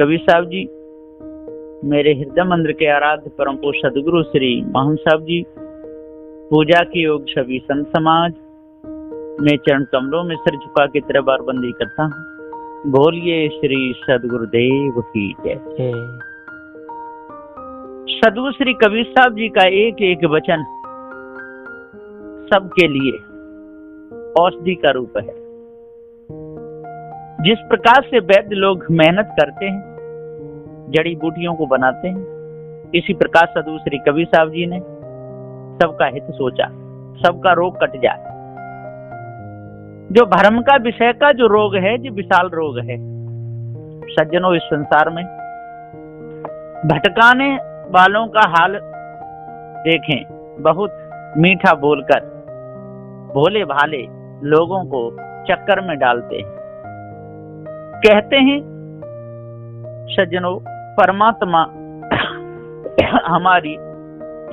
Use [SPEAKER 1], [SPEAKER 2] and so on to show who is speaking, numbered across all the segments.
[SPEAKER 1] कबीर साहब जी, मेरे हृदय मंदिर के आराध्य परम पूज्य सदगुरु श्री महंत साहब जी, पूजा के योग सभी संत समाज, मैं चरण कमलों में सिर झुका के तेरे बार बंदी करता हूँ। बोलिए श्री सदगुरुदेव की जय। सदगुरु श्री कबीर साहब जी का एक एक वचन सबके लिए औषधि का रूप है। जिस प्रकार से वैद्य लोग मेहनत करते हैं, जड़ी बूटियों को बनाते हैं, इसी प्रकार सदगुरु श्री कबीर साहब जी ने सबका हित सोचा, सबका रोग कट जाए। जो भ्रम का विषय का जो रोग है, जो विशाल रोग है। सज्जनों, इस संसार में भटकाने वालों का हाल देखें। बहुत मीठा बोलकर भोले भाले लोगों को चक्कर में डालते हैं। कहते हैं सज्जनों, परमात्मा हमारी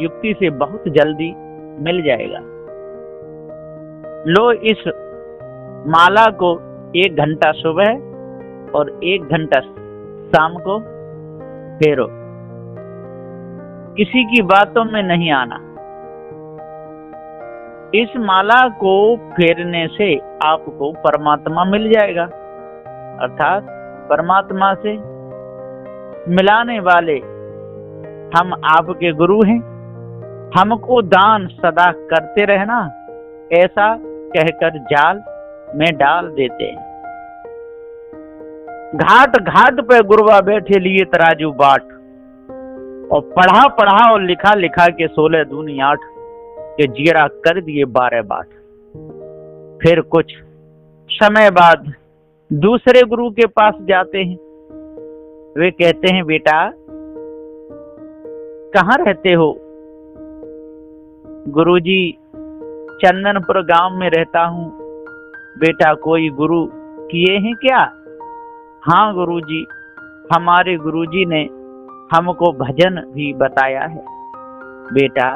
[SPEAKER 1] युक्ति से बहुत जल्दी मिल जाएगा। लो, इस माला को 1 घंटा सुबह और 1 घंटा शाम को फेरो। किसी की बातों में नहीं आना। इस माला को फेरने से आपको परमात्मा मिल जाएगा, अर्थात परमात्मा से मिलाने वाले हम आपके गुरु हैं। हमको दान सदा करते रहना, ऐसा कहकर जाल में डाल देते हैं। घाट घाट पे गुरुआ बैठे लिए तराजू बाट, और पढ़ा पढ़ा और लिखा लिखा के 16 दूनी 8 के जीरा कर दिए 12 बाट। फिर कुछ समय बाद दूसरे गुरु के पास जाते हैं। वे कहते हैं, बेटा कहाँ रहते हो? गुरुजी, चंदनपुर गांव में रहता हूँ। बेटा, कोई गुरु किए हैं क्या? हाँ गुरुजी, हमारे गुरुजी ने हमको भजन भी बताया है। बेटा,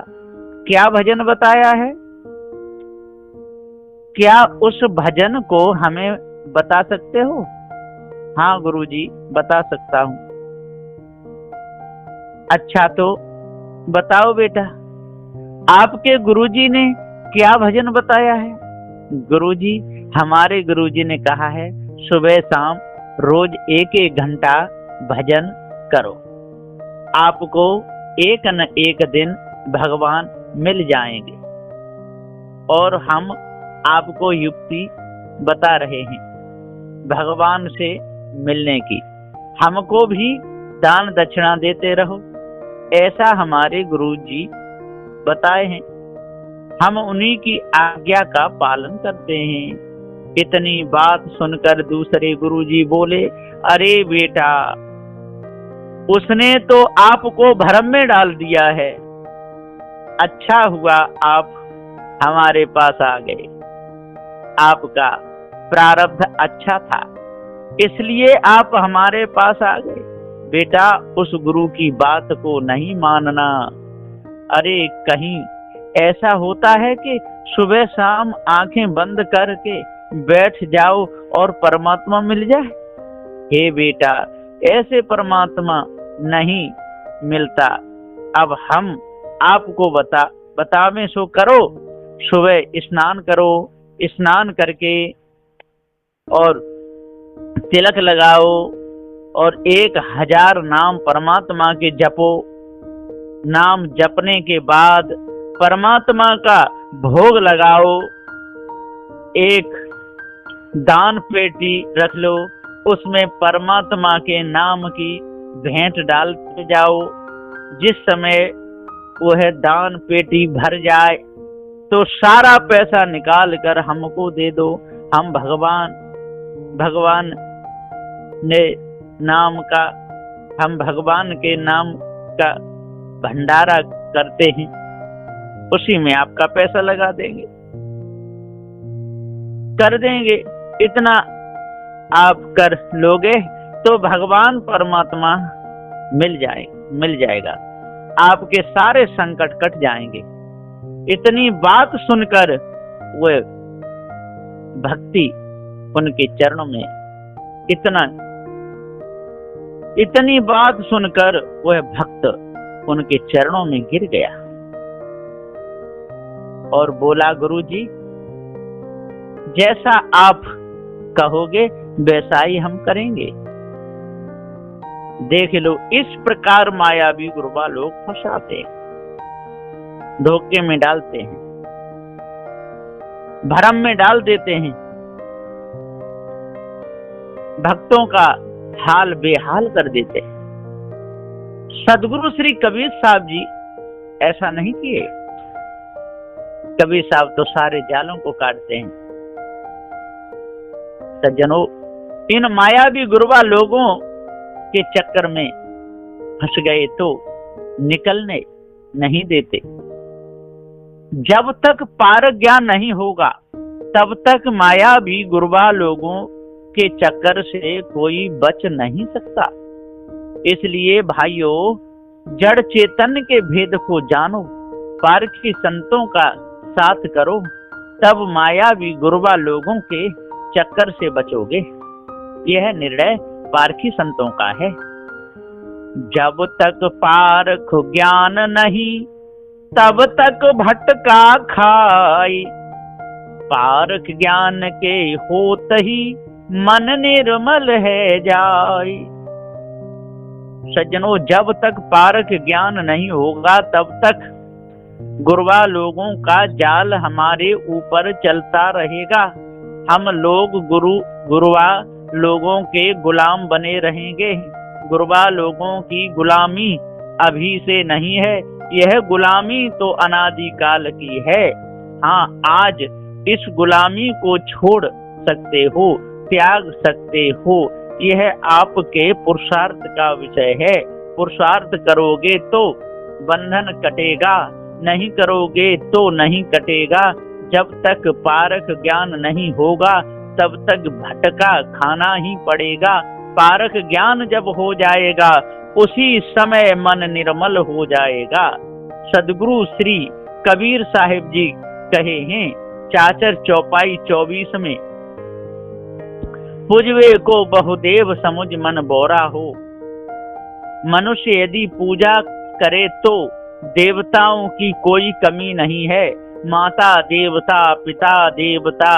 [SPEAKER 1] क्या भजन बताया है? क्या उस भजन को हमें बता सकते हो? हाँ गुरुजी, बता सकता हूँ। अच्छा, तो बताओ बेटा, आपके गुरुजी ने क्या भजन बताया है? गुरुजी, हमारे गुरुजी ने कहा है सुबह शाम रोज 1-1 घंटा भजन करो, आपको एक न एक दिन भगवान मिल जाएंगे। और हम आपको युक्ति बता रहे हैं भगवान से मिलने की। हमको भी दान दक्षिणा देते रहो, ऐसा हमारे गुरुजी बताए हैं। हम उन्हीं की आज्ञा का पालन करते हैं। इतनी बात सुनकर दूसरे गुरुजी बोले, अरे बेटा, उसने तो आपको भ्रम में डाल दिया है। अच्छा हुआ आप हमारे पास आ गए। आपका प्रारब्ध अच्छा था, इसलिए आप हमारे पास आ गए। बेटा, उस गुरु की बात को नहीं मानना। अरे कहीं ऐसा होता है कि सुबह शाम आंखें बंद करके बैठ जाओ और परमात्मा मिल जाए? हे बेटा, ऐसे परमात्मा नहीं मिलता। अब हम आपको बतावें सो करो। सुबह स्नान करो, स्नान करके और तिलक लगाओ और 1000 नाम परमात्मा के जपो। नाम जपने के बाद परमात्मा का भोग लगाओ। एक दान पेटी रख लो, उसमें परमात्मा के नाम की भेंट डालते जाओ। जिस समय वह दान पेटी भर जाए तो सारा पैसा निकाल कर हमको दे दो। हम भगवान ने नाम का, हम भगवान के नाम का भंडारा करते हैं, उसी में आपका पैसा लगा देंगे, कर देंगे। इतना आप कर लोगे तो भगवान परमात्मा मिल जाएगा। आपके सारे संकट कट जाएंगे। इतनी बात सुनकर वह भक्ति उनके चरणों में इतनी बात सुनकर वह भक्त उनके चरणों में गिर गया और बोला, गुरुजी, जैसा आप कहोगे वैसा ही हम करेंगे। देख लो, इस प्रकार मायावी गुरुबा लोग फंसाते हैं, धोखे में डालते हैं, भ्रम में डाल देते हैं, भक्तों का हाल बेहाल कर देते हैं। सदगुरु श्री कबीर साहब जी ऐसा नहीं किए। कबीर साहब तो सारे जालों को काटते हैं। सज्जनों, इन मायावी गुरुबा लोगों के चक्कर में फंस गए तो निकलने नहीं देते। जब तक पारक ज्ञान नहीं होगा तब तक मायावी गुरुबा लोगों के चक्कर से कोई बच नहीं सकता। इसलिए भाइयों, जड़ चेतन के भेद को जानो, पारखी संतों का साथ करो, तब मायावी गुरुबा लोगों के चक्कर से बचोगे। यह निर्णय पारखी संतों का है। जब तक पारख ज्ञान नहीं तब तक भटका खाई, पारख ज्ञान के होत ही मन निर्मल है जाय। सज्जनों, जब तक पारख ज्ञान नहीं होगा तब तक गुरुबा लोगों का जाल हमारे ऊपर चलता रहेगा। हम लोग गुरुबा लोगों के गुलाम बने रहेंगे। गुरुबा लोगों की गुलामी अभी से नहीं है, यह गुलामी तो अनादिकाल की है। हाँ, आज इस गुलामी को छोड़ सकते हो, त्याग सकते हो, यह आपके पुरुषार्थ का विषय है। पुरुषार्थ करोगे तो बंधन कटेगा, नहीं करोगे तो नहीं कटेगा। जब तक पारख ज्ञान नहीं होगा तब तक भटका खाना ही पड़ेगा। पारख ज्ञान जब हो जाएगा उसी समय मन निर्मल हो जाएगा। सदगुरु श्री कबीर साहिब जी कहे हैं, चाचर चौपाई 24 में, पूजवे को बहुदेव समुझ मन बोरा हो। मनुष्य यदि पूजा करे तो देवताओं की कोई कमी नहीं है। माता देवता, पिता देवता,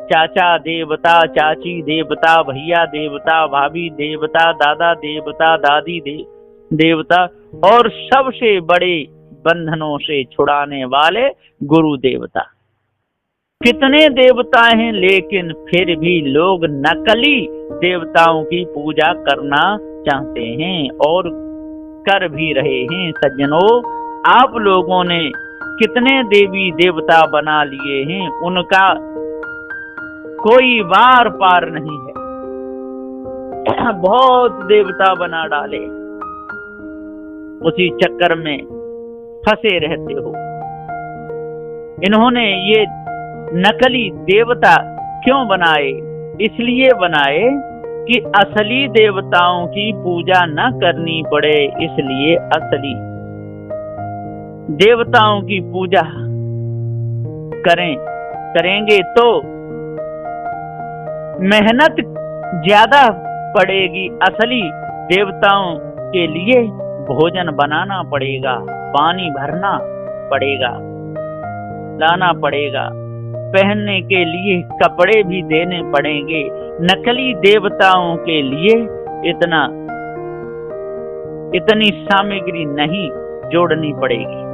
[SPEAKER 1] चाचा देवता, चाची देवता, भैया देवता, भाभी देवता, दादा देवता, दादी देवता, और सबसे बड़े बंधनों से छुड़ाने वाले गुरु देवता। कितने देवता हैं, लेकिन फिर भी लोग नकली देवताओं की पूजा करना चाहते हैं और कर भी रहे हैं। सज्जनों, आप लोगों ने कितने देवी देवता बना लिए हैं, उनका कोई वार पार नहीं है। बहुत देवता बना डाले, उसी चक्कर में फंसे रहते हो। इन्होंने ये नकली देवता क्यों बनाए? इसलिए बनाए कि असली देवताओं की पूजा न करनी पड़े। इसलिए असली देवताओं की पूजा करेंगे तो मेहनत ज्यादा पड़ेगी। असली देवताओं के लिए भोजन बनाना पड़ेगा, पानी भरना पड़ेगा, लाना पड़ेगा, पहनने के लिए कपड़े भी देने पड़ेंगे। नकली देवताओं के लिए इतनी सामग्री नहीं जोड़नी पड़ेगी।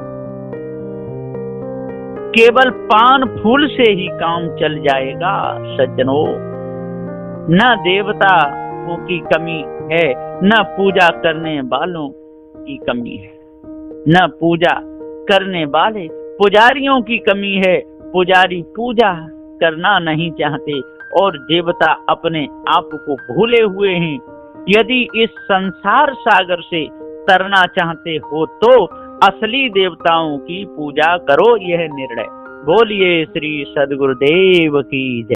[SPEAKER 1] केवल पान फूल से ही काम चल जाएगा। सज्जनों, न देवताओं की कमी है, न पूजा करने वालों की कमी है, न पूजा करने वाले पुजारियों की कमी है। पुजारी पूजा करना नहीं चाहते और देवता अपने आप को भूले हुए हैं। यदि इस संसार सागर से तरना चाहते हो तो असली देवताओं की पूजा करो, यह निर्णय। बोलिए श्री सद्गुरुदेव की जय।